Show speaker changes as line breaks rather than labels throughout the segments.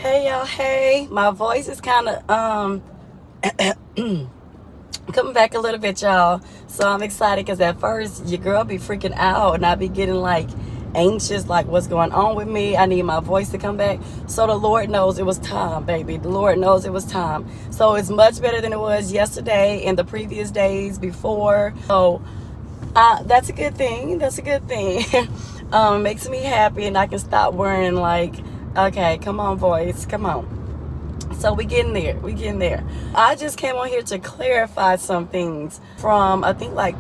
Hey y'all, hey. My voice is kind of coming back a little bit, y'all. So I'm excited because at first your girl be freaking out and I be getting like anxious, like what's going on with me. I need my voice to come back. So the Lord knows it was time, baby. The Lord knows it was time. So it's much better than it was yesterday and the previous days before. So that's a good thing. That's a good thing. Makes me happy and I can stop worrying like, okay, come on, voice, come on. So we getting there. I just came on here to clarify some things from, I think like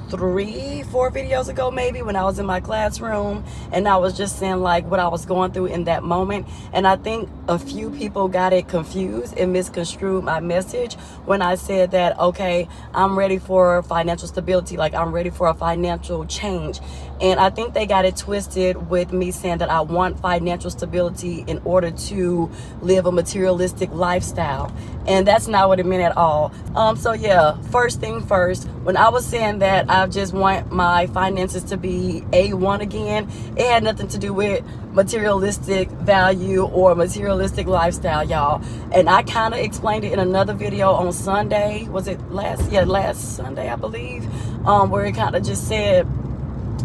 3-4 videos ago maybe, when I was in my classroom and I was just saying like what I was going through in that moment. And I think a few people got it confused and misconstrued my message when I said that, okay, I'm ready for financial stability, like I'm ready for a financial change. And I think they got it twisted with me saying that I want financial stability in order to live a materialistic lifestyle. And that's not what it meant at all. So yeah, first thing first, when I was saying that I just want my finances to be A1 again, it had nothing to do with materialistic value or materialistic lifestyle, y'all. And I kind of explained it in another video on Sunday. Was it last Sunday, I believe, where it kind of just said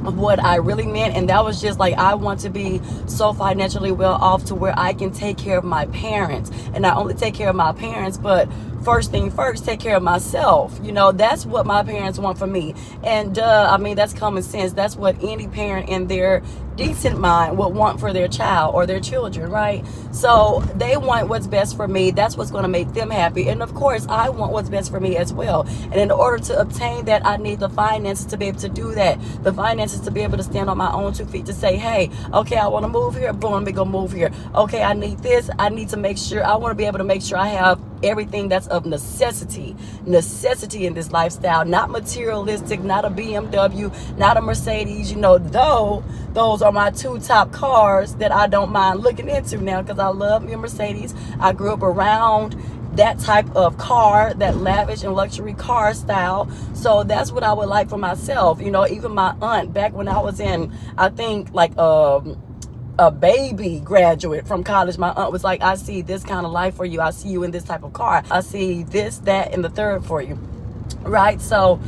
what I really meant. And that was just like, I want to be so financially well off to where I can take care of my parents, and not only take care of my parents, but first thing first, take care of myself. You know, that's what my parents want for me. And I mean, that's common sense. That's what any parent in their decent mind would want for their child or their children, right? So they want what's best for me. That's what's going to make them happy. And of course, I want what's best for me as well. And in order to obtain that, I need the finances to be able to do that. The finances to be able to stand on my own 2 feet, to say, hey, okay, I want to move here. Boom, let me go move here. Okay, I need this. I need to make sure, I want to be able to make sure I have everything that's of necessity in this lifestyle, not materialistic, not a BMW, not a Mercedes, you know, though those are my 2 top cars that I don't mind looking into now, because I love me a Mercedes. I grew up around that type of car, that lavish and luxury car style. So that's what I would like for myself. You know, even my aunt, back when I was in, I think like a baby graduate from college, my aunt was like, I see this kind of life for you. I see you in this type of car. I see this, that, and the third for you. Right? So,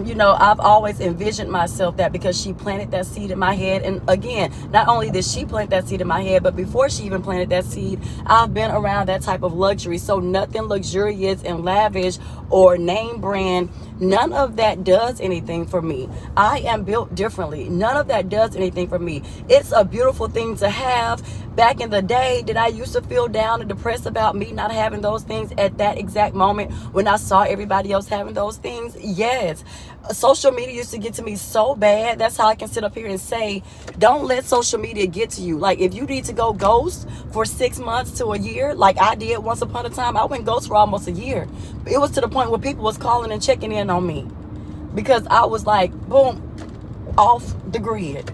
you know, I've always envisioned myself that, because she planted that seed in my head. And again, not only did she plant that seed in my head, but before she even planted that seed, I've been around that type of luxury. So nothing luxurious and lavish or name brand, none of that does anything for me. I am built differently. None of that does anything for me. It's a beautiful thing to have. Back in the day, did I used to feel down and depressed about me not having those things at that exact moment when I saw everybody else having those things? Yes. Social media used to get to me so bad. That's how I can sit up here and say, don't let social media get to you. Like, if you need to go ghost for 6 months to a year, like I did once upon a time, I went ghost for almost a year. It was to the point where people was calling and checking in on me, because I was like, boom, off the grid,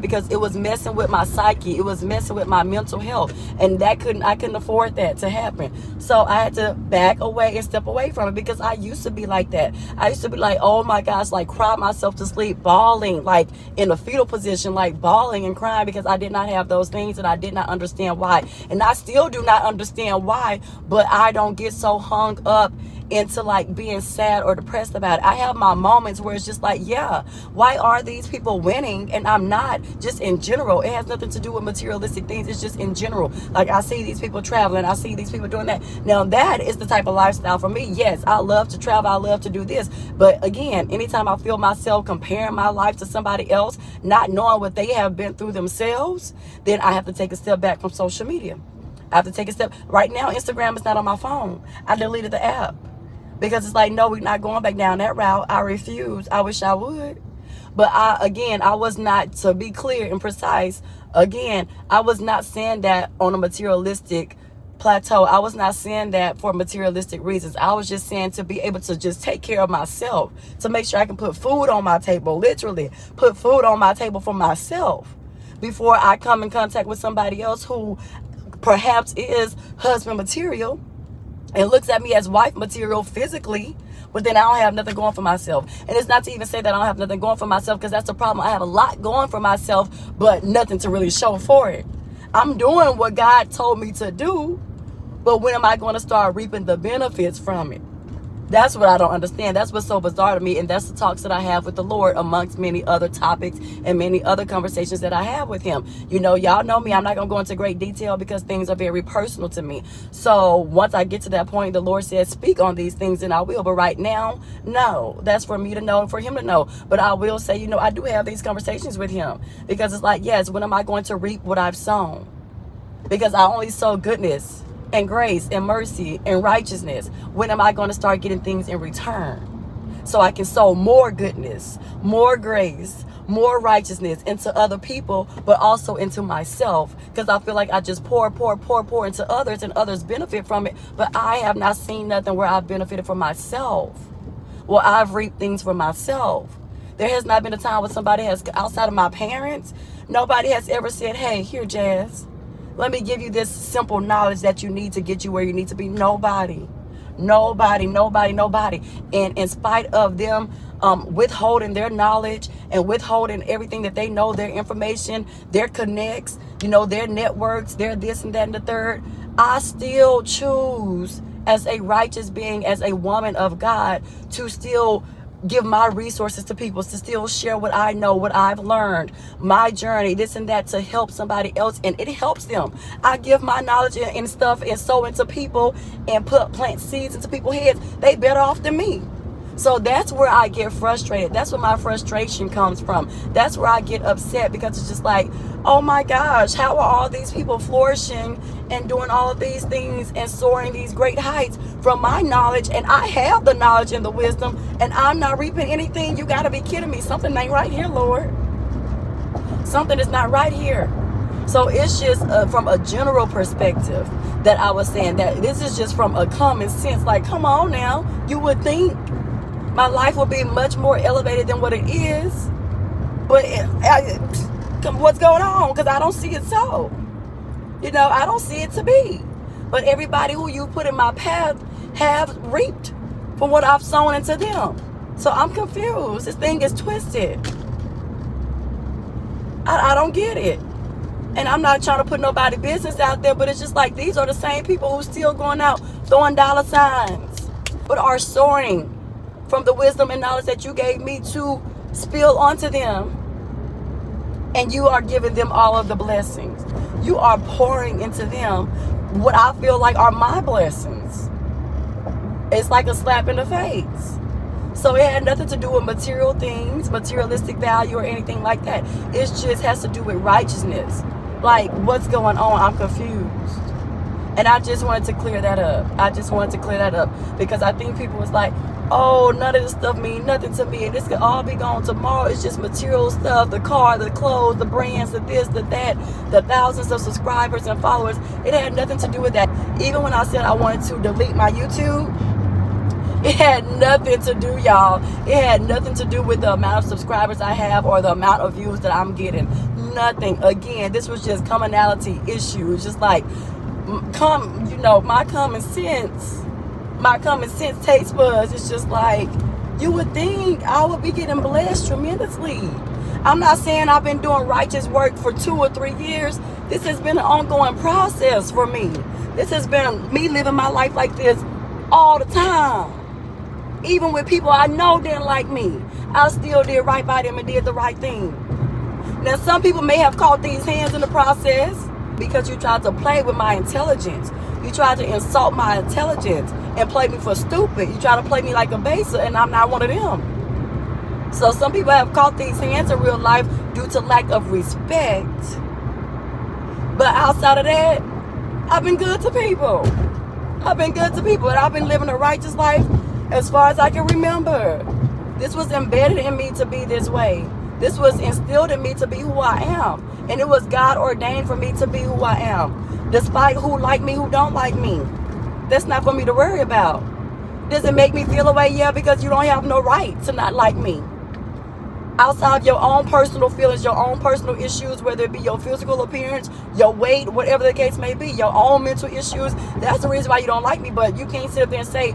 because it was messing with my psyche. It was messing with my mental health, and I couldn't afford that to happen. So I had to back away and step away from it, because I used to be like that. I used to be like, oh my gosh, like cry myself to sleep, bawling, like in a fetal position, like bawling and crying, because I did not have those things and I did not understand why. And I still do not understand why, but I don't get so hung up into like being sad or depressed about it. I have my moments where it's just like, yeah, why are these people winning and I'm not? Just in general, it has nothing to do with materialistic things. It's just in general. Like, I see these people traveling, I see these people doing that. Now that is the type of lifestyle for me. Yes, I love to travel, I love to do this, but again, anytime I feel myself comparing my life to somebody else, not knowing what they have been through themselves, then I have to take a step back from social media. I have to take a step. Right now, Instagram is not on my phone. I deleted the app, because it's like, no, we're not going back down that route. I refuse. I wish I would. But I was not, to be clear and precise, again, I was not saying that on a materialistic plateau. I was not saying that for materialistic reasons. I was just saying to be able to just take care of myself, to make sure I can put food on my table, literally put food on my table for myself, before I come in contact with somebody else who perhaps is husband material and looks at me as wife material physically, but then I don't have nothing going for myself. And it's not to even say that I don't have nothing going for myself, because that's the problem. I have a lot going for myself, but nothing to really show for it. I'm doing what God told me to do, but when am I going to start reaping the benefits from it? That's what I don't understand. That's what's so bizarre to me. And that's the talks that I have with the Lord, amongst many other topics and many other conversations that I have with him. You know, y'all know me. I'm not going to go into great detail because things are very personal to me. So once I get to that point, the Lord says, speak on these things, and I will. But right now, no, that's for me to know and for him to know. But I will say, you know, I do have these conversations with him, because it's like, yes, when am I going to reap what I've sown? Because I only sow goodness and grace and mercy and righteousness. When am I going to start getting things in return? So I can sow more goodness, more grace, more righteousness into other people, but also into myself. Because I feel like I just pour into others, and others benefit from it. But I have not seen nothing where I've benefited from myself. Well, I've reaped things for myself. There has not been a time when somebody has, outside of my parents, nobody has ever said, hey, here, Jazz, let me give you this simple knowledge that you need to get you where you need to be. Nobody. And in spite of them withholding their knowledge and withholding everything that they know, their information, their connects, you know, their networks, their this and that and the third, I still choose, as a righteous being, as a woman of God, to still give my resources to people, to still share what I know, what I've learned, my journey, this and that, to help somebody else, and it helps them. I give my knowledge and stuff and sow into people and plant seeds into people's heads. They better off than me. So that's where I get frustrated. That's where my frustration comes from. That's where I get upset, because it's just like, oh my gosh, how are all these people flourishing and doing all of these things and soaring these great heights from my knowledge, and I have the knowledge and the wisdom, and I'm not reaping anything? You got to be kidding me. Something ain't right here, Lord. Something is not right here. So it's just from a general perspective that I was saying that this is just from a common sense. Like, come on now, you would think my life will be much more elevated than what it is. But what's going on? Because I don't see it so. You know, I don't see it to be. But everybody who you put in my path have reaped from what I've sown into them. So I'm confused. This thing is twisted. I don't get it. And I'm not trying to put nobody business out there, but it's just like, these are the same people who still going out throwing dollar signs, but are soaring from the wisdom and knowledge that you gave me to spill onto them. And you are giving them all of the blessings. You are pouring into them what I feel like are my blessings. It's like a slap in the face. So it had nothing to do with material things, materialistic value, or anything like that. It just has to do with righteousness. Like, what's going on? I'm confused. And I just wanted to clear that up. Because I think people was like, oh, none of this stuff means nothing to me, and this could all be gone tomorrow. It's just material stuff, the car, the clothes, the brands, the this, the that, the thousands of subscribers and followers. It had nothing to do with that. Even when I said I wanted to delete my YouTube, it had nothing to do, y'all. It had nothing to do with the amount of subscribers I have or the amount of views that I'm getting. Nothing. Again, this was just commonality issues. Just like, my common sense. My common sense taste buds. It's just like, you would think I would be getting blessed tremendously. I'm not saying I've been doing righteous work for 2 or 3 years. This has been an ongoing process for me. This has been me living my life like this all the time. Even with people I know didn't like me, I still did right by them and did the right thing. Now, some people may have caught these hands in the process because you tried to play with my intelligence. You tried to insult my intelligence and play me for stupid. You try to play me like a basic, and I'm not one of them. So some people have caught these hands in real life due to lack of respect. But outside of that, I've been good to people. And I've been living a righteous life as far as I can remember. This was embedded in me to be this way. This was instilled in me to be who I am. And it was God ordained for me to be who I am. Despite who like me, who don't like me. That's not for me to worry about. Does it make me feel away? Yeah, because you don't have no right to not like me. Outside of your own personal feelings, your own personal issues, whether it be your physical appearance, your weight, whatever the case may be, your own mental issues, that's the reason why you don't like me. But you can't sit up there and say,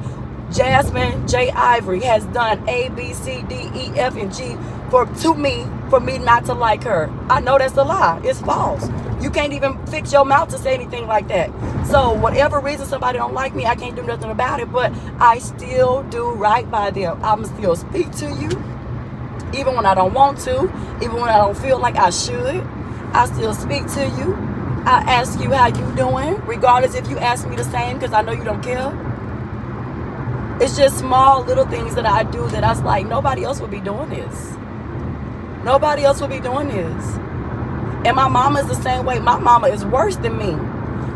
Jasmine J. Ivory has done A, B, C, D, E, F, and G for me not to like her. I know that's a lie. It's false. You can't even fix your mouth to say anything like that. So whatever reason somebody don't like me, I can't do nothing about it, but I still do right by them. I'm still speak to you, even when I don't want to, even when I don't feel like I should. I still speak to you. I ask you how you doing, regardless if you ask me the same, because I know you don't care. It's just small little things that I do that I was like, nobody else would be doing this. Nobody else would be doing this. And my mama is the same way. My mama is worse than me.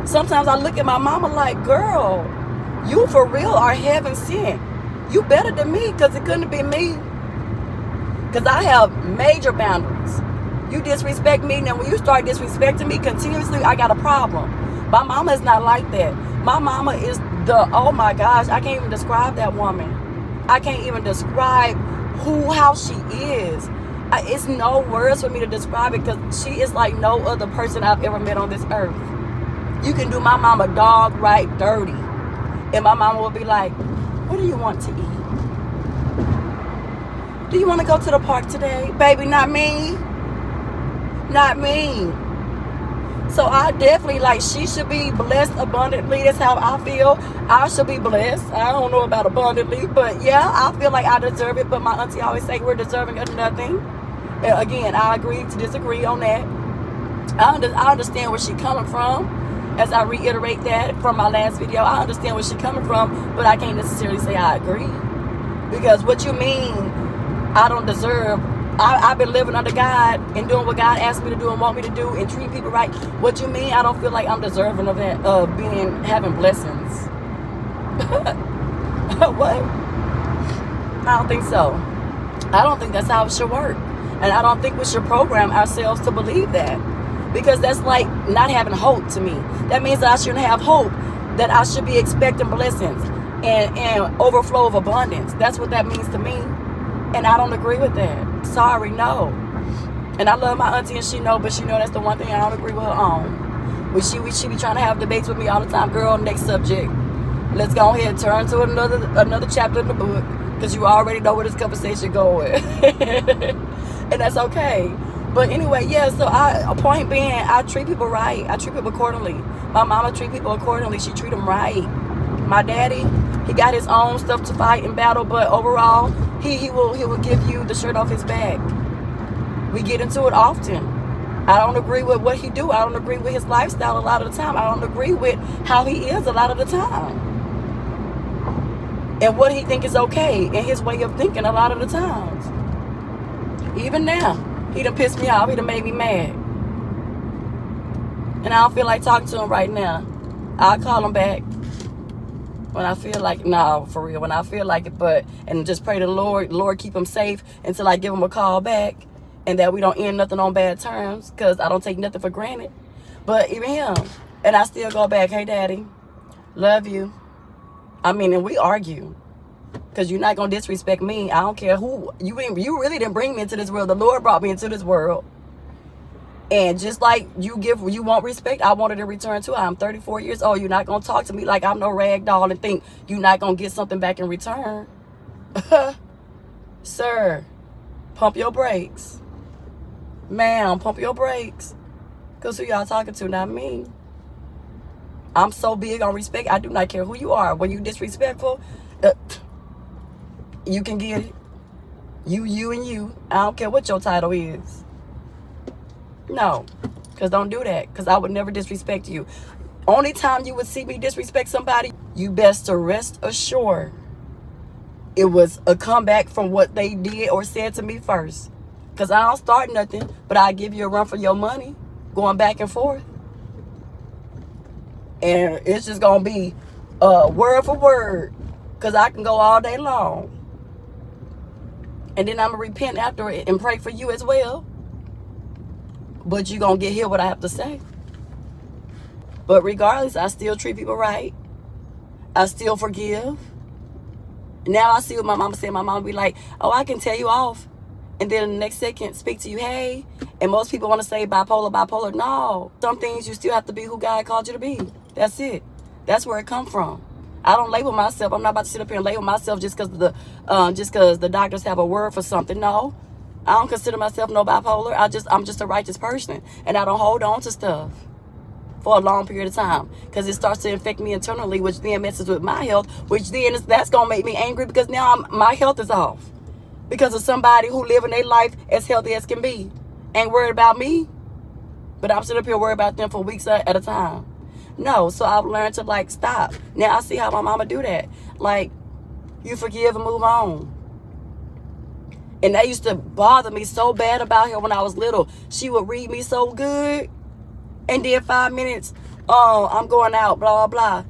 Sometimes I look at my mama like, girl, you for real are heaven sent. You better than me, because it couldn't have been me. Because I have major boundaries. You disrespect me, and when you start disrespecting me continuously, I got a problem. My mama is not like that. My mama is oh my gosh, I can't even describe that woman. I can't even describe how she is. It's no words for me to describe it, because she is like no other person I've ever met on this earth. You can do my mama dog right dirty, and my mama will be like, what do you want to eat? Do you want to go to the park today? Baby, not me. Not me. So I definitely, like, she should be blessed abundantly. That's how I feel. I should be blessed. I don't know about abundantly, but yeah, I feel like I deserve it. But my auntie always say we're deserving of nothing. And again, I agree to disagree on that. I understand where she's coming from. As I reiterate that from my last video, I understand where she's coming from, but I can't necessarily say I agree. Because what you mean, I don't deserve. I've been living under God and doing what God asked me to do and want me to do and treating people right. What you mean? I don't feel like I'm deserving of that, having blessings. What? I don't think so. I don't think that's how it should work. And I don't think we should program ourselves to believe that. Because that's like not having hope to me. That means that I shouldn't have hope. That I should be expecting blessings and overflow of abundance. That's what that means to me. And I don't agree with that. Sorry, no. And I love my auntie and she know, but she know that's the one thing I don't agree with her on. When she be trying to have debates with me all the time. Girl, next subject. Let's go ahead and turn to another chapter in the book, because you already know where this conversation going. And that's okay. But anyway, yeah, so a point being, I treat people right. I treat people accordingly. My mama treat people accordingly. She treat them right. My daddy, he got his own stuff to fight and battle, but overall, he will give you the shirt off his back. We get into it often. I don't agree with what he do. I don't agree with his lifestyle a lot of the time. I don't agree with how he is a lot of the time. And what he think is okay in his way of thinking a lot of the times. Even now, he done pissed me off. He done made me mad. And I don't feel like talking to him right now. I'll call him back when I feel like, no, for real, when I feel like it, and just pray to the Lord keep him safe until I give him a call back, and that we don't end nothing on bad terms, because I don't take nothing for granted. But even him, and I still go back, hey daddy, love you. I mean, and we argue, because you're not going to disrespect me. I don't care who, you really didn't bring me into this world. The Lord brought me into this world. And just like you want respect, I wanted in return too. I'm 34 years old. You're not going to talk to me like I'm no rag doll and think you're not going to get something back in return. Sir, pump your brakes. Ma'am, pump your brakes. Because who y'all talking to? Not me. I'm so big on respect. I do not care who you are. When you disrespectful, you can get it. You and you. I don't care what your title is. No, because don't do that, because I would never disrespect you. Only time you would see me disrespect somebody, you best to rest assured it was a comeback from what they did or said to me first. Because I don't start nothing, but I give you a run for your money, going back and forth. And it's just going to be word for word, because I can go all day long. And then I'm going to repent after it and pray for you as well. But you're going to hear what I have to say. But regardless, I still treat people right. I still forgive. Now I see what my mama said. My mama be like, oh, I can tell you off. And then the next second, speak to you, hey. And most people want to say bipolar. No. Some things you still have to be who God called you to be. That's it. That's where it come from. I don't label myself. I'm not about to sit up here and label myself just because the doctors have a word for something. No. I don't consider myself no bipolar. I'm just a righteous person, and I don't hold on to stuff for a long period of time, because it starts to infect me internally, which then messes with my health, which then that's gonna make me angry, because now my health is off because of somebody who living their life as healthy as can be, ain't worried about me, but I'm sitting up here worried about them for weeks at a time. No, so I've learned to like stop. Now I see how my mama do that. Like, you forgive and move on. And that used to bother me so bad about her when I was little. She would read me so good, and then 5 minutes, I'm going out, blah, blah, blah.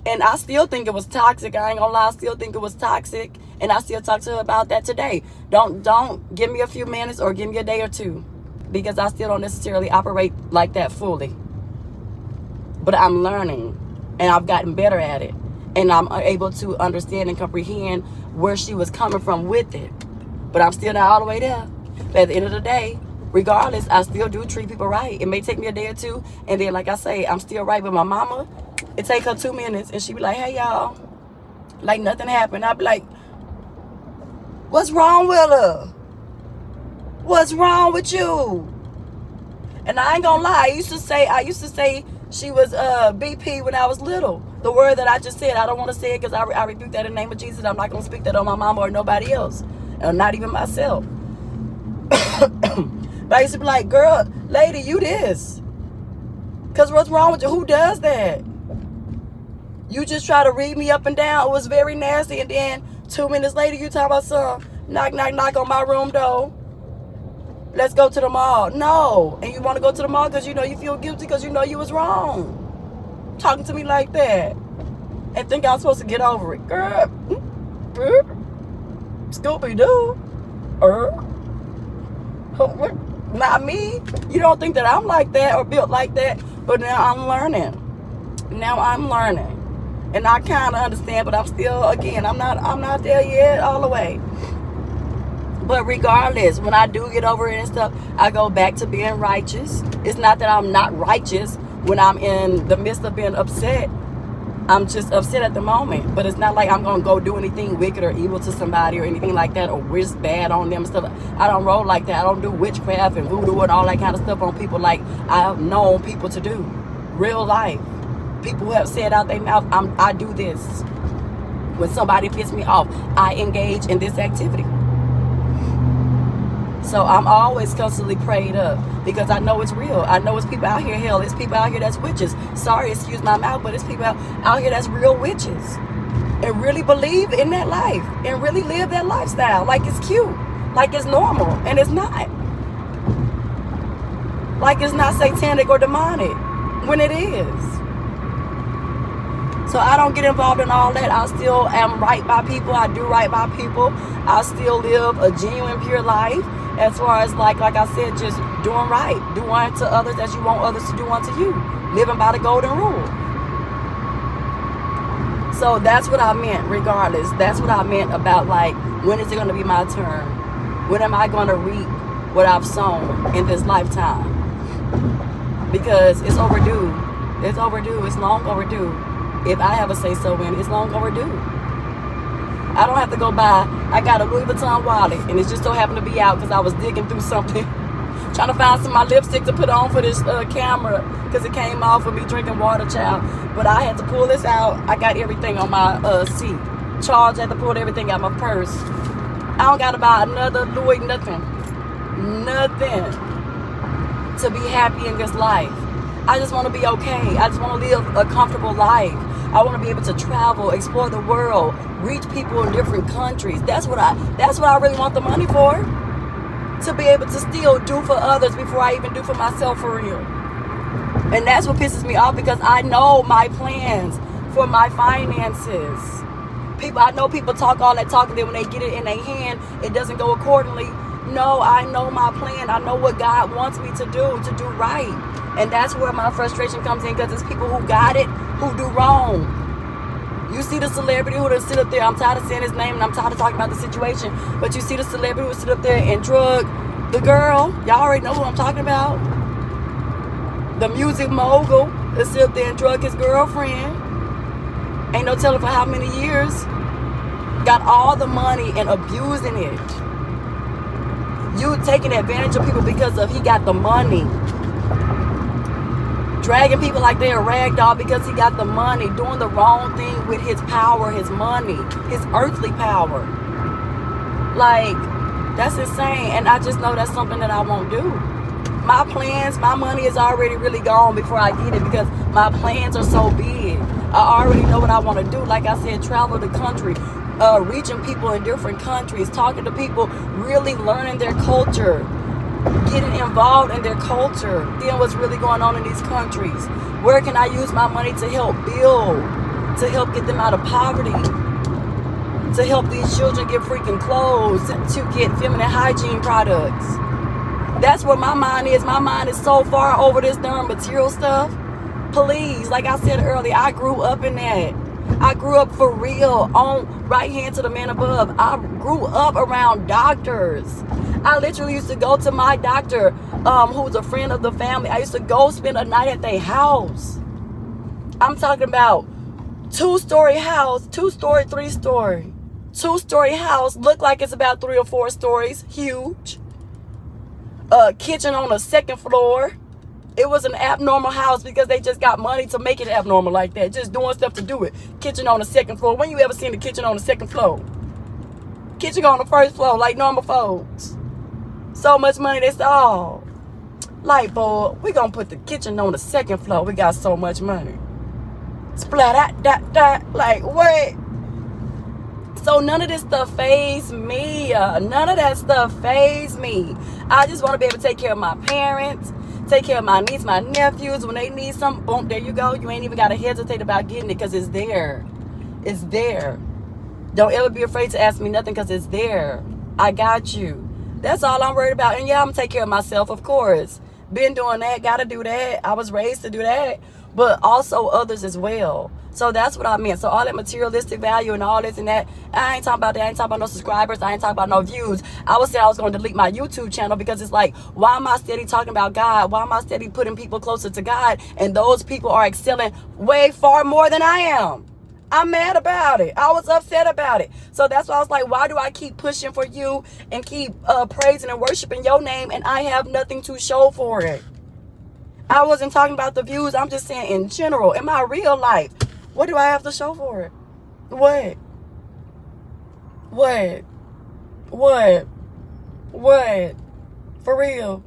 And I still think it was toxic. I ain't gonna lie, I still think it was toxic. And I still talk to her about that today. Don't give me a few minutes or give me a day or two, because I still don't necessarily operate like that fully. But I'm learning, and I've gotten better at it. And I'm able to understand and comprehend where she was coming from with it. But I'm still not all the way there. But at the end of the day, regardless, I still do treat people right. It may take me a day or two, and then, like I say, I'm still right. But my mama, it take her 2 minutes, and she be like, hey, y'all, like nothing happened. I be like, what's wrong with her? What's wrong with you? And I ain't gonna lie, I used to say she was BP when I was little. The word that I just said, I don't want to say it because I rebuke that in the name of Jesus. I'm not gonna speak that on my mama or nobody else, or not even myself. But I used to be like, girl, lady, you this. Because what's wrong with you? Who does that? You just try to read me up and down. It was very nasty. And then 2 minutes later, you talk about some knock, knock, knock on my room door. Let's go to the mall. No. And you want to go to the mall because you know you feel guilty because you know you was wrong. Talking to me like that. And think I'm supposed to get over it. Girl. Scooby-Doo. Not me. You don't think that I'm like that or built like that. But now I'm learning. And I kind of understand, but I'm still, again, I'm not there yet all the way. But regardless, when I do get over it and stuff, I go back to being righteous. It's not that I'm not righteous when I'm in the midst of being upset. I'm just upset at the moment. But it's not like I'm going to go do anything wicked or evil to somebody or anything like that, or wish bad on them and stuff. I don't roll like that. I don't do witchcraft and voodoo and all that kind of stuff on people like I've known people to do. Real life. People who have said out their mouth, I do this. When somebody pisses me off, I engage in this activity. So I'm always constantly prayed up because I know it's real. I know it's people out here, hell, it's people out here that's witches. Sorry, excuse my mouth, but it's people out here that's real witches. And really believe in that life. And really live that lifestyle like it's cute. Like it's normal. And it's not. Like it's not satanic or demonic. When it is. So I don't get involved in all that. I still am right by people. I do right by people. I still live a genuine, pure life. As far as like I said, just doing right. Do unto others as you want others to do unto you. Living by the golden rule. So that's what I meant, regardless. That's what I meant about like, when is it going to be my turn? When am I going to reap what I've sown in this lifetime? Because it's overdue. It's overdue. It's long overdue. If I have a say so in it, it's long overdue. I don't have to go buy. I got a Louis Vuitton wallet, and it just so happened to be out because I was digging through something, trying to find some of my lipstick to put on for this camera because it came off of me drinking water, child. But I had to pull this out. I got everything on my seat. Charge, I had to pull everything out of my purse. I don't got to buy another Louis nothing. Nothing to be happy in this life. I just want to be okay. I just want to live a comfortable life. I want to be able to travel, explore the world, reach people in different countries. That's what I really want the money for. To be able to still do for others before I even do for myself for real. And that's what pisses me off because I know my plans for my finances. I know people talk all that talk, and then when they get it in their hand, it doesn't go accordingly. No, I know my plan. I know what God wants me to do right. And that's where my frustration comes in, because it's people who got it who do wrong. You see the celebrity who done sit up there, I'm tired of saying his name and I'm tired of talking about the situation, but you see the celebrity who sit up there and drug the girl. Y'all already know who I'm talking about. The music mogul that sit up there and drug his girlfriend. Ain't no telling for how many years. Got all the money and abusing it. You taking advantage of people because of he got the money. Dragging people like they're a rag doll because he got the money. Doing the wrong thing with his power, his money, his earthly power. Like, that's insane. And I just know that's something that I won't do. My plans, my money is already really gone before I get it because my plans are so big. I already know what I want to do. Like I said, travel the country, reaching people in different countries, talking to people, really learning their culture, getting involved in their culture, seeing what's really going on in these countries. Where can I use my money to help build, to help get them out of poverty, to help these children get freaking clothes, to get feminine hygiene products. That's where my mind is. My mind is so far over this darn material stuff. Please, like I said earlier, I grew up in that. I grew up for real on right hand to the man above. I grew up around doctors. I literally used to go to my doctor, who's a friend of the family. I used to go spend a night at their house. I'm talking about 2-story house, 2-story, 3-story. 2-story house, look like it's about 3 or 4 stories, huge. Kitchen on the 2nd floor. It was an abnormal house because they just got money to make it abnormal like that. Just doing stuff to do it. Kitchen on the 2nd floor. When you ever seen the kitchen on the 2nd floor? Kitchen on the 1st floor like normal folks. So much money, they said, oh, light bulb, we gonna put the kitchen on the 2nd floor. We got so much money. Splat, that, like, what? So none of this stuff fazed me. None of that stuff fazed me. I just want to be able to take care of my parents, take care of my nieces, my nephews. When they need something, boom, there you go. You ain't even got to hesitate about getting it because it's there. It's there. Don't ever be afraid to ask me nothing because it's there. I got you. That's all I'm worried about. And yeah, I'm going to take care of myself, of course. Been doing that. Got to do that. I was raised to do that. But also others as well. So that's what I meant. So all that materialistic value and all this and that, I ain't talking about that. I ain't talking about no subscribers. I ain't talking about no views. I would say I was going to delete my YouTube channel because it's like, why am I steady talking about God? Why am I steady putting people closer to God? And those people are excelling way far more than I am. I'm mad about it. I was upset about it. So that's why I was like, why do I keep pushing for you and keep praising and worshiping your name and I have nothing to show for it? I wasn't talking about the views. I'm just saying in general, in my real life, what do I have to show for it? What? For real.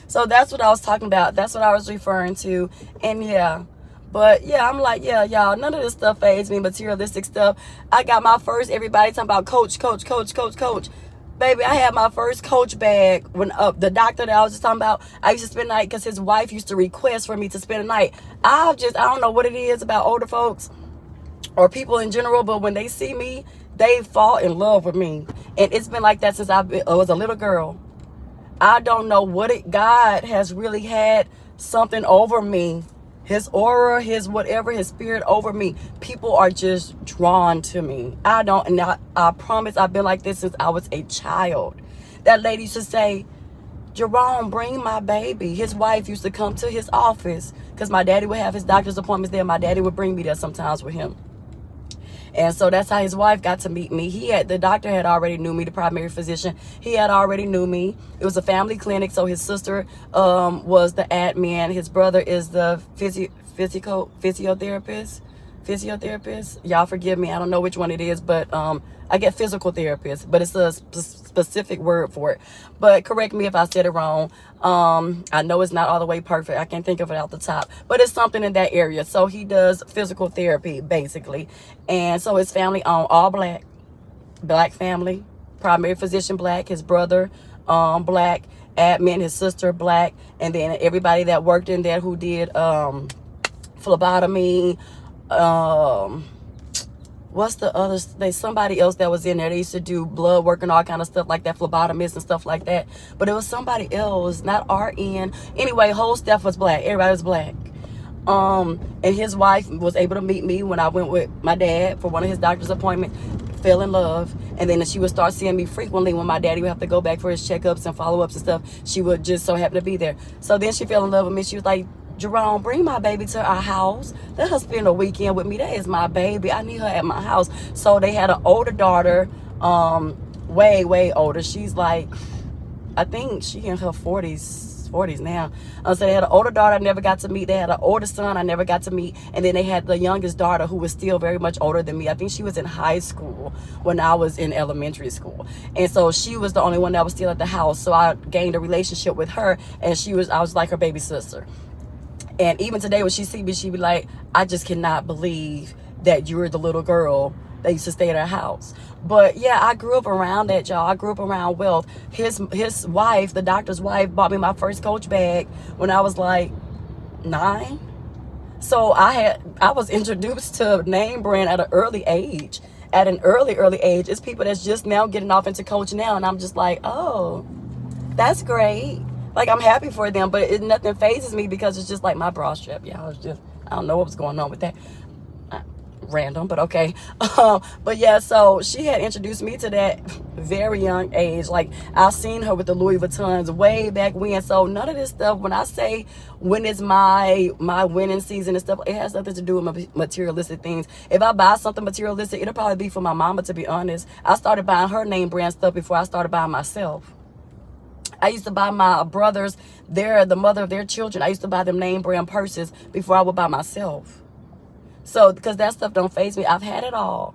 So that's what I was talking about. That's what I was referring to. And yeah. But yeah, I'm like, yeah, y'all, none of this stuff fazed me, materialistic stuff. I got my first, everybody talking about coach. Baby, I had my first Coach bag when the doctor that I was just talking about, I used to spend the night because his wife used to request for me to spend the night. I don't know what it is about older folks or people in general, but when they see me, they fall in love with me. And it's been like that since I was a little girl. I don't know what God has really had something over me. His aura, his whatever, his spirit over me. People are just drawn to me. I promise I've been like this since I was a child. That lady used to say, Jerome, bring my baby. His wife used to come to his office because my daddy would have his doctor's appointments there. My daddy would bring me there sometimes with him. And so that's how his wife got to meet me. The doctor had already knew me, the primary physician. He had already knew me. It was a family clinic, so his sister was the admin. His brother is the physiotherapist. Y'all forgive me, I don't know which one it is, but I get physical therapist, but it's a specific word for it. But correct me if I said it wrong. I know it's not all the way perfect. I can't think of it out the top, but it's something in that area. So he does physical therapy, basically. And so his family owned, all black family, primary physician black, his brother black, admin, his sister black, and then everybody that worked in there who did phlebotomy, what's the other, somebody else that was in there. They used to do blood work and all kind of stuff like that, phlebotomists and stuff like that. But it was somebody else, not RN. Anyway, whole staff was black. Everybody was black. And his wife was able to meet me when I went with my dad for one of his doctor's appointments, fell in love. And then she would start seeing me frequently when my daddy would have to go back for his checkups and follow-ups and stuff. She would just so happen to be there. So then she fell in love with me. She was like, Jerome, bring my baby to our house. Let her spend a weekend with me. That is my baby. I need her at my house. So they had an older daughter, way older. She's like I think she in her 40s now. So they had an older daughter I never got to meet. They had an older son I never got to meet. And then they had the youngest daughter who was still very much older than me. I think she was in high school when I was in elementary school. And so she was the only one that was still at the house. So I gained a relationship with her, and I was like her baby sister. And even today when she see me, she be like, I just cannot believe that you're the little girl that used to stay at our house. But yeah, I grew up around that, y'all. I grew up around wealth. His wife, the doctor's wife, bought me my first Coach bag when I was like 9. So I was introduced to name brand at an early age. At an early age. It's people that's just now getting off into Coach now, and I'm just like, oh, that's great. Like, I'm happy for them, but nothing phases me because it's just like my bra strap. Yeah, I don't know what was going on with that. Random, but okay. But yeah, so she had introduced me to that very young age. Like, I've seen her with the Louis Vuittons way back when. So none of this stuff, when I say when it's my winning season and stuff, it has nothing to do with materialistic things. If I buy something materialistic, it'll probably be for my mama, to be honest. I started buying her name brand stuff before I started buying myself. I used to buy my brothers, the mother of their children, I used to buy them name brand purses before I would buy myself. So, because that stuff don't faze me. I've had it all.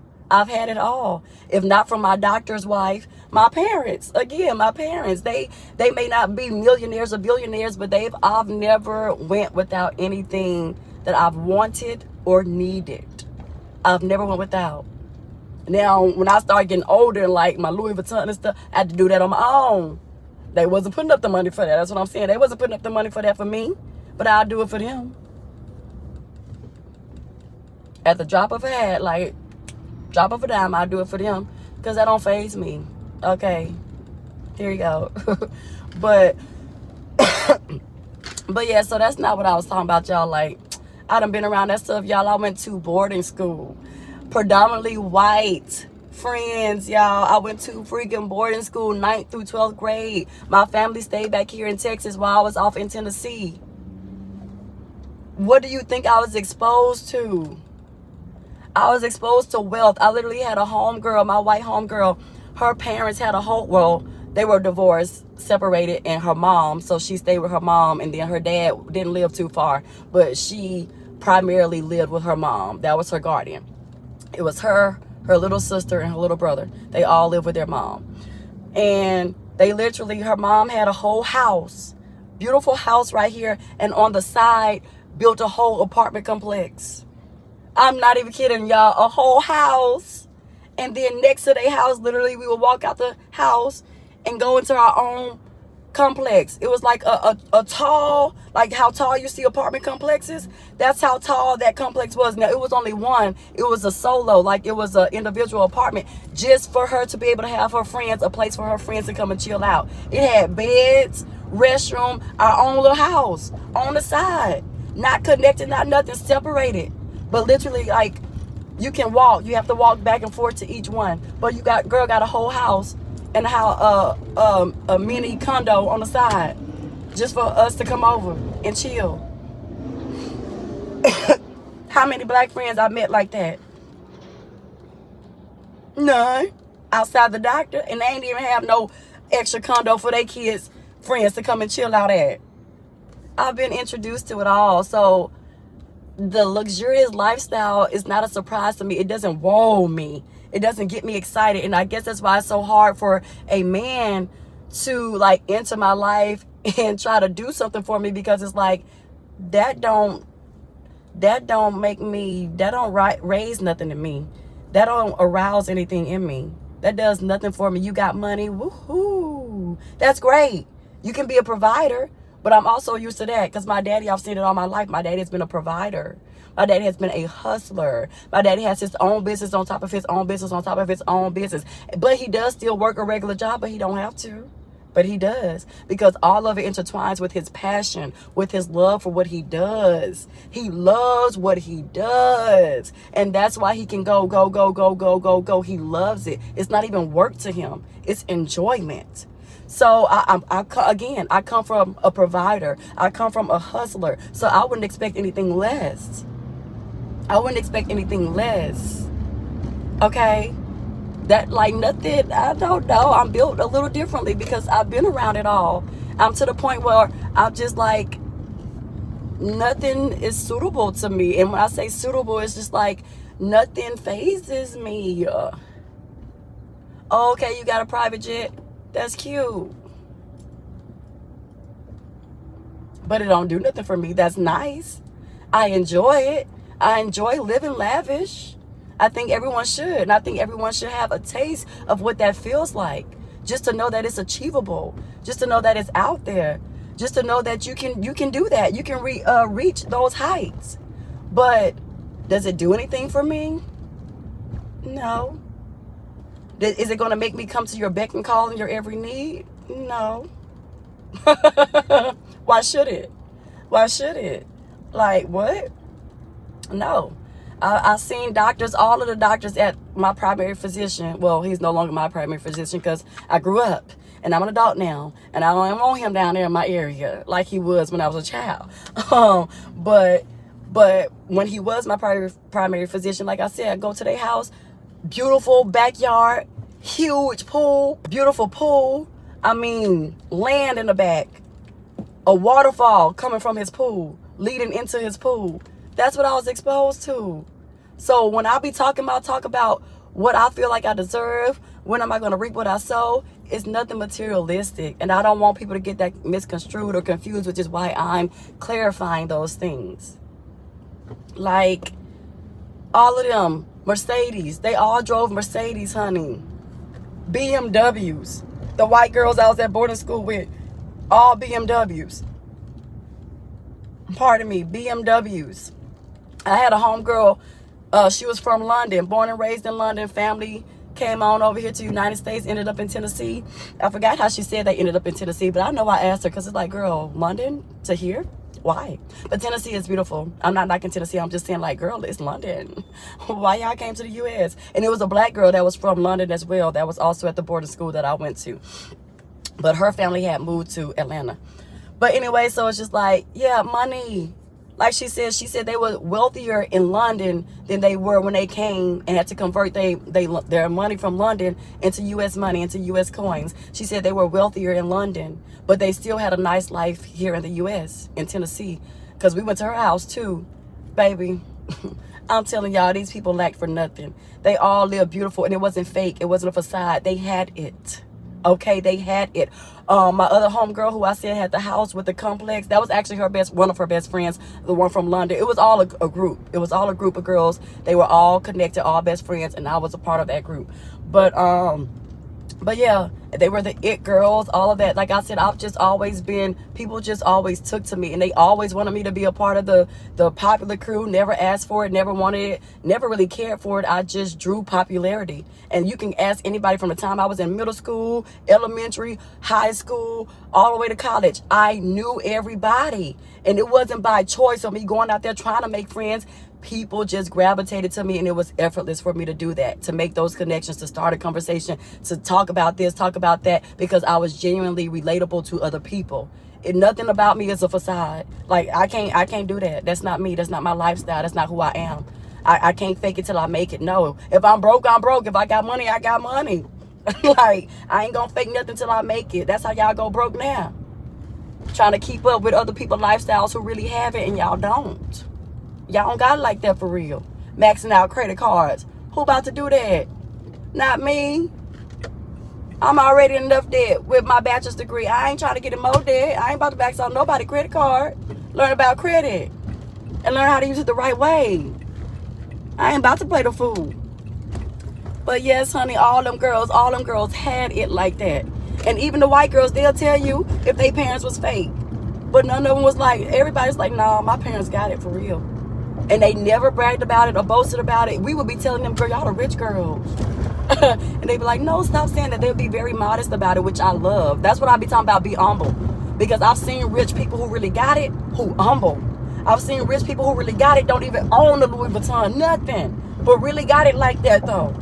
If not from my doctor's wife, my parents. Again, my parents. They may not be millionaires or billionaires, but I've never went without anything that I've wanted or needed. I've never went without. Now, when I started getting older, like my Louis Vuitton and stuff, I had to do that on my own. They wasn't putting up the money for that. That's what I'm saying. They wasn't putting up the money for that for me, but I'll do it for them. At the drop of a hat, like drop of a dime, I'll do it for them because that don't faze me. Okay, here you go. but yeah, so that's not what I was talking about, y'all. Like, I done been around that stuff, y'all. I went to boarding school, predominantly white friends, y'all. I went to freaking boarding school 9th through 12th grade. My family stayed back here in Texas while I was off in Tennessee. What do you think I was exposed to? I was exposed to wealth. I literally had a homegirl, my white homegirl. Her parents had they were divorced, separated, and her mom. So she stayed with her mom, and then her dad didn't live too far, but she primarily lived with her mom. That was her guardian. It was her little sister, and her little brother. They all lived with their mom. And her mom had a whole house, beautiful house right here, and on the side built a whole apartment complex. I'm not even kidding, y'all. A whole house. And then next to their house, literally, we would walk out the house and go into our own complex. It was like a tall, like how tall you see apartment complexes. That's how tall that complex was. Now, it was only one. It was a solo, like it was an individual apartment just for her to be able to have her friends, a place for her friends to come and chill out. It had beds, restroom, our own little house on the side. Not connected, not nothing, separated. But literally, like, you can walk. You have to walk back and forth to each one. But girl got a whole house and a mini condo on the side just for us to come over and chill. How many black friends I met like that? None. Outside the doctor, and they ain't even have no extra condo for their kids' friends to come and chill out at. I've been introduced to it all, so the luxurious lifestyle is not a surprise to me. It doesn't wow me. It doesn't get me excited. And I guess that's why it's so hard for a man to like enter my life and try to do something for me, because it's like that don't raise nothing in me. That don't arouse anything in me. That does nothing for me. You got money, woohoo. That's great. You can be a provider. But I'm also used to that because my daddy, I've seen it all my life. My daddy has been a provider. My daddy has been a hustler. My daddy has his own business on top of his own business on top of his own business. But he does still work a regular job, but he don't have to. But he does, because all of it intertwines with his passion, with his love for what he does. He loves what he does. And that's why he can go. He loves it. It's not even work to him. It's enjoyment. So I come from a provider. I come from a hustler. So I wouldn't expect anything less. Okay? That, like, nothing, I don't know. I'm built a little differently because I've been around it all. I'm to the point where I'm just like, nothing is suitable to me. And when I say suitable, it's just like, nothing phases me. Okay, you got a private jet? That's cute. But it don't do nothing for me. That's nice. I enjoy it. I enjoy living lavish. I think everyone should. And I think everyone should have a taste of what that feels like. Just to know that it's achievable. Just to know that it's out there. Just to know that you can do that. You can reach those heights. But does it do anything for me? No. Is it going to make me come to your beck and call and your every need? No. Why should it? Why should it? Like, what? No. I've seen doctors, all of the doctors at my primary physician. Well, he's no longer my primary physician because I grew up and I'm an adult now. And I don't want him down there in my area like he was when I was a child. But when he was my primary physician, like I said, I go to their house, beautiful backyard, huge pool, beautiful pool. I mean, land in the back, a waterfall coming from his pool, leading into his pool. That's what I was exposed to. So when I be talk about what I feel like I deserve, when am I going to reap what I sow, it's nothing materialistic. And I don't want people to get that misconstrued or confused, which is why I'm clarifying those things. Like, all of them, Mercedes, they all drove Mercedes, honey. BMWs. The white girls I was at boarding school with, all BMWs. Pardon me, BMWs. I had a homegirl, she was from London, born and raised in London. Family came on over here to the United States, ended up in Tennessee. I forgot how she said they ended up in Tennessee, but I know I asked her because it's like, girl, London to here? Why? But Tennessee is beautiful. I'm not knocking Tennessee. I'm just saying, like, girl, it's London. Why y'all came to the U.S.? And it was a black girl that was from London as well that was also at the boarding school that I went to. But her family had moved to Atlanta. But anyway, so it's just like, yeah, money. Like she said they were wealthier in London than they were when they came and had to convert their money from London into U.S. money, into U.S. coins. She said they were wealthier in London, but they still had a nice life here in the U.S., in Tennessee. Because we went to her house too, baby. I'm telling y'all, these people lack for nothing. They all live beautiful, and it wasn't fake. It wasn't a facade. They had it. Okay, they had it. My other homegirl who I said had the house with the complex, that was actually one of her best friends, the one from London. It was all a group. It was all a group of girls. They were all connected, all best friends, and I was a part of that group. But yeah, they were the it girls, all of that. Like I said, I've just always been, people just always took to me, and they always wanted me to be a part of the popular crew. Never asked for it, never wanted it, never really cared for it. I just drew popularity. And you can ask anybody from the time I was in middle school, elementary, high school, all the way to college. I knew everybody. And it wasn't by choice of me going out there trying to make friends. People just gravitated to me, and it was effortless for me to do that, to make those connections, to start a conversation, to talk about this, talk about that, because I was genuinely relatable to other people. Nothing about me is a facade. Like, I can't do that. That's not me. That's not my lifestyle. That's not who I am. I can't fake it till I make it. No. If I'm broke, I'm broke. If I got money, I got money. Like, I ain't gonna fake nothing till I make it. That's how y'all go broke now. Trying to keep up with other people's lifestyles who really have it, and y'all don't. Y'all don't got it like that for real. Maxing out credit cards. Who about to do that? Not me. I'm already in enough debt with my bachelor's degree. I ain't trying to get in more debt. I ain't about to max out nobody's credit card. Learn about credit. And learn how to use it the right way. I ain't about to play the fool. But yes, honey, all them girls had it like that. And even the white girls, they'll tell you if their parents was fake. But none of them was like, everybody's like, nah, my parents got it for real. And they never bragged about it or boasted about it. We would be telling them, girl, y'all the rich girls. And they'd be like, no, stop saying that. They'll be very modest about it, which I love. That's what I be talking about, be humble. Because I've seen rich people who really got it, who humble. I've seen rich people who really got it, don't even own the Louis Vuitton, nothing. But really got it like that, though.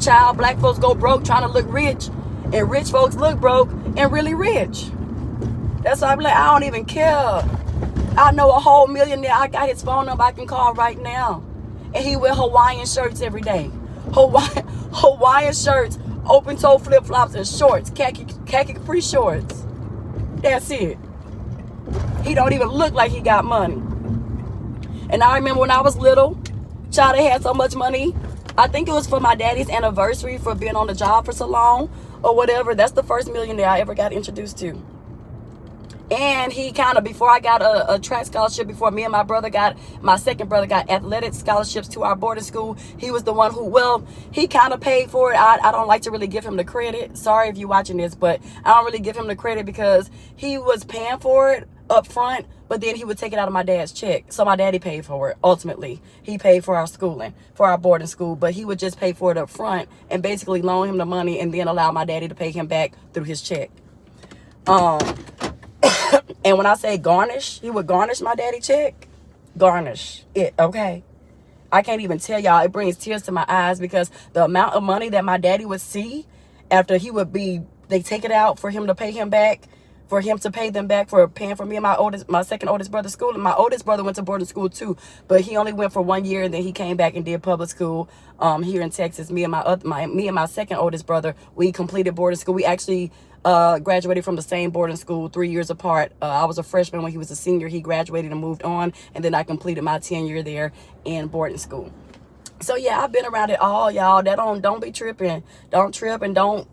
Child, black folks go broke trying to look rich. And rich folks look broke and really rich. That's why I'm like, I don't even care. I know a whole millionaire. I got his phone number I can call right now. and he wear Hawaiian shirts every day. Hawaiian shirts, open toe flip flops, and shorts, khaki capri shorts. That's it. He don't even look like he got money. And I remember when I was little, child, they had so much money. I think it was for my daddy's anniversary for being on the job for so long or whatever. That's the first millionaire I ever got introduced to. And he kind of, before I got a track scholarship, before me and my second brother got athletic scholarships to our boarding school, he was the one who, well, he kind of paid for it. I don't like to really give him the credit. Sorry if you're watching this, but I don't really give him the credit because he was paying for it up front, but then he would take it out of my dad's check. So my daddy paid for it. Ultimately, he paid for our schooling, for our boarding school, but he would just pay for it up front and basically loan him the money and then allow my daddy to pay him back through his check. And when I say garnish, he would garnish my daddy check. Garnish it, okay? I can't even tell y'all. It brings tears to my eyes because the amount of money that my daddy would see after they take it out for him to pay him back, for him to pay them back for paying for me and my second oldest brother's school. And my oldest brother went to boarding school too, but he only went for 1 year and then he came back and did public school here in Texas. Me and my second oldest brother, we completed boarding school. We actually graduated from the same boarding school 3 years apart. I was a freshman when he was a senior. He graduated and moved on, and then I completed my tenure there in boarding school. So yeah, I've been around it all, y'all. That don't be tripping. Don't trip and don't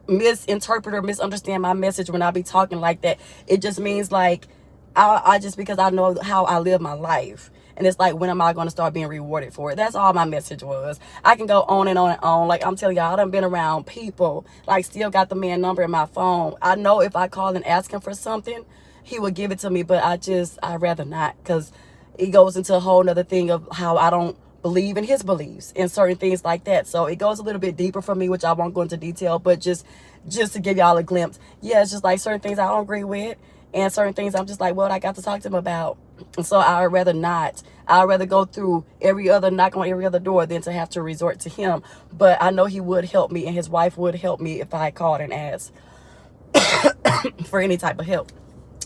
misinterpret or misunderstand my message when I be talking like that. It just means like I just, because I know how I live my life. And it's like, when am I going to start being rewarded for it? That's all my message was. I can go on and on and on. Like, I'm telling y'all, I done been around people. Like, still got the man number in my phone. I know if I call and ask him for something, he would give it to me. But I'd rather not, because it goes into a whole nother thing of how I don't believe in his beliefs and certain things like that. So it goes a little bit deeper for me, which I won't go into detail. But just to give y'all a glimpse. Yeah, it's just like certain things I don't agree with. And certain things I'm just like, well, I got to talk to him about. And so I'd rather not. I'd rather go through knock on every other door than to have to resort to him. But I know he would help me, and his wife would help me if I called and asked for any type of help.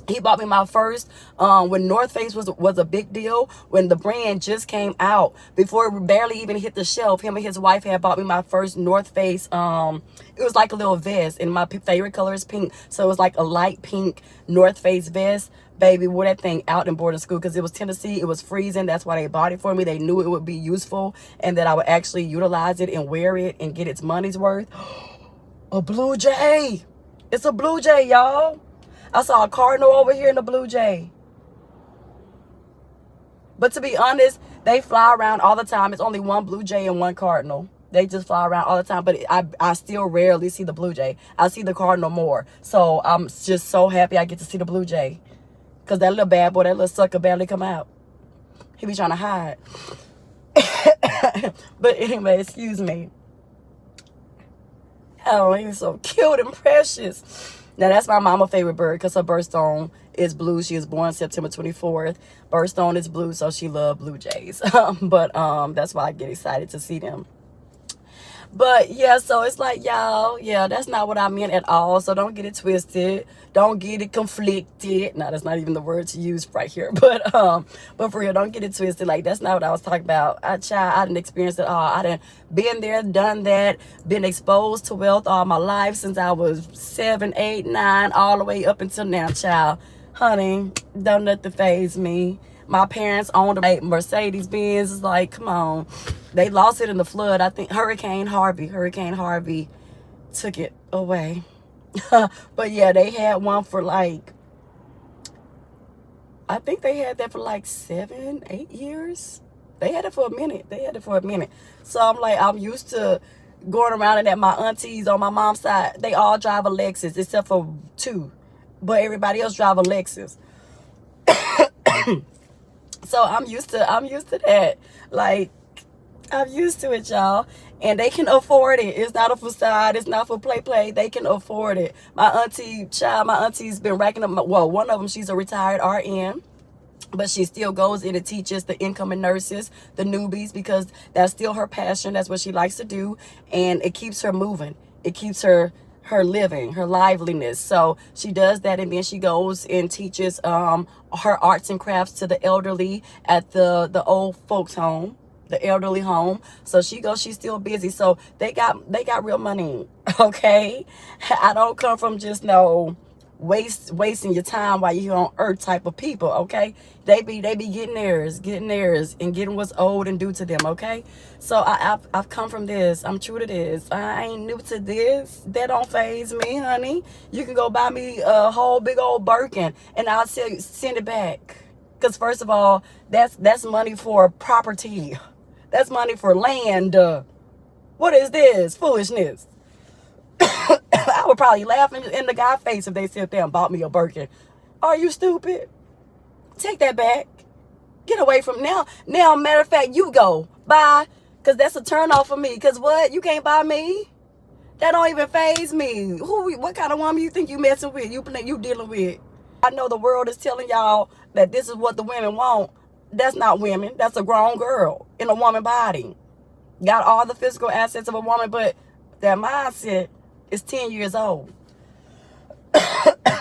He bought me my first, when North Face was a big deal, when the brand just came out, before it barely even hit the shelf, him and his wife had bought me my first North Face. It was like a little vest, and my favorite color is pink. So it was like a light pink North Face vest. Baby, wore that thing out in boarding school because it was Tennessee. It was freezing. That's why they bought it for me. They knew it would be useful and that I would actually utilize it and wear it and get its money's worth. A Blue Jay. It's a Blue Jay, y'all. I saw a cardinal over here in the Blue Jay. But to be honest, they fly around all the time. It's only one Blue Jay and one cardinal. They just fly around all the time. But I still rarely see the Blue Jay. I see the cardinal more. So I'm just so happy I get to see the Blue Jay. Because that little bad boy, that little sucker barely come out. He be trying to hide. But anyway, excuse me. Oh, he's so cute and precious. Now, that's my mama's favorite bird because her birthstone is blue. She was born September 24th. Birthstone is blue, so she loved Blue Jays. But that's why I get excited to see them. But yeah, so it's like, y'all, yeah, that's not what I meant at all. So don't get it twisted. Don't get it conflicted. No, that's not even the word to use right here. But for real, don't get it twisted. Like, that's not what I was talking about. I didn't experience it all. I done been there, done that, been exposed to wealth all my life since I was 7, 8, 9, all the way up until now, child. Honey, don't let it faze me. My parents owned a Mercedes Benz. It's like, come on. They lost it in the flood. I think Hurricane Harvey took it away. But yeah, they had one for like, I think they had that for like 7, 8 years. They had it for a minute. So I'm like, I'm used to going around and at my aunties on my mom's side, they all drive a Lexus except for 2. But everybody else drive a Lexus. So I'm used to that. Like, I'm used to it, y'all. And they can afford it. It's not a facade. It's not for play. They can afford it. My auntie's been racking up. Well, one of them, she's a retired RN. But she still goes in and teaches the incoming nurses, the newbies, because that's still her passion. That's what she likes to do. And it keeps her moving. It keeps her living, her liveliness. So she does that, and then she goes and teaches her arts and crafts to the elderly at the old folks home. the elderly home. So she's still busy. So they got real money. Okay. I don't come from just no wasting your time while you're here on earth type of people. Okay. They be getting theirs, and getting what's owed and due to them. Okay. So I've come from this. I'm true to this. I ain't new to this. That don't faze me, honey. You can go buy me a whole big old Birkin and I'll send it back. Because first of all, that's money for property. That's money for land. What is this foolishness? I would probably laugh in the guy's face if they sit there and bought me a Birkin. Are you stupid? Take that back. Get away from now. Now, matter of fact, you go. Bye. Because that's a turn off for me. Because what? You can't buy me? That don't even faze me. What kind of woman you think you messing with? You dealing with? I know the world is telling y'all that this is what the women want. That's not women. That's a grown girl in a woman body. Got all the physical assets of a woman, but that mindset is 10 years old.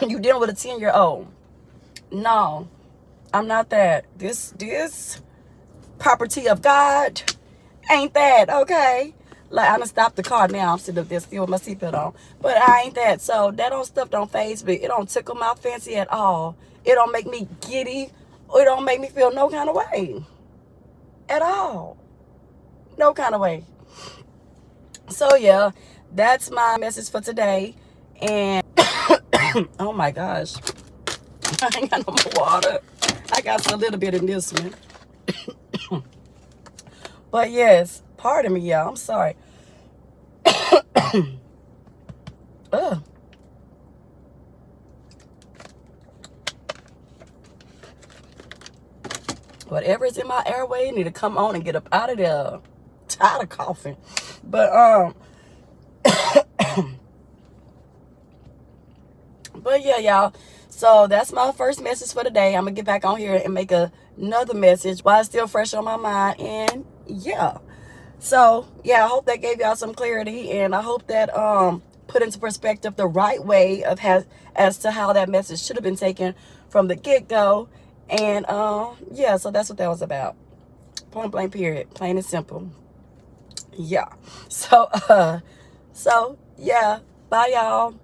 You dealing with a 10-year-old. No, I'm not that. This property of God ain't that, okay? Like, I done stopped the car now. I'm sitting up there still with my seatbelt on. But I ain't that. So that stuff don't faze me. It don't tickle my fancy at all. It don't make me giddy. Or it don't make me feel no kind of way. At all. No kind of way. So yeah, that's my message for today. And oh my gosh. I ain't got no more water. I got a little bit in this one. But yes, pardon me, y'all. I'm sorry. Whatever is in my airway need to come on and get up out of there. Tired of coughing. But but yeah, y'all. So that's my first message for today. I'm gonna get back on here and make another message while it's still fresh on my mind. And yeah. So yeah, I hope that gave y'all some clarity, and I hope that put into perspective the right way of as to how that message should have been taken from the get-go. And yeah, so that's what that was about. Point blank period. Plain and simple. Yeah. So so yeah, bye y'all.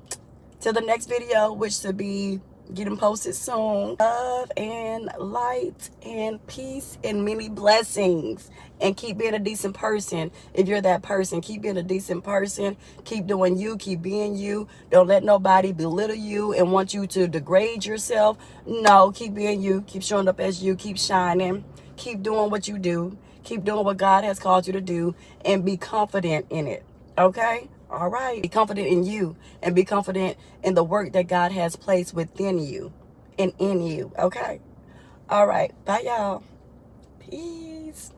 Till the next video, which should be getting posted soon. Love and light and peace and many blessings. And keep being a decent person. If you're that person, keep being a decent person. Keep doing you. Keep being you. Don't let nobody belittle you and want you to degrade yourself. No, keep being you. Keep showing up as you. Keep shining. Keep doing what you do. Keep doing what God has called you to do. And be confident in it. Okay? All right. Be confident in you. And be confident in the work that God has placed within you. And in you. Okay? All right. Bye, y'all. Peace.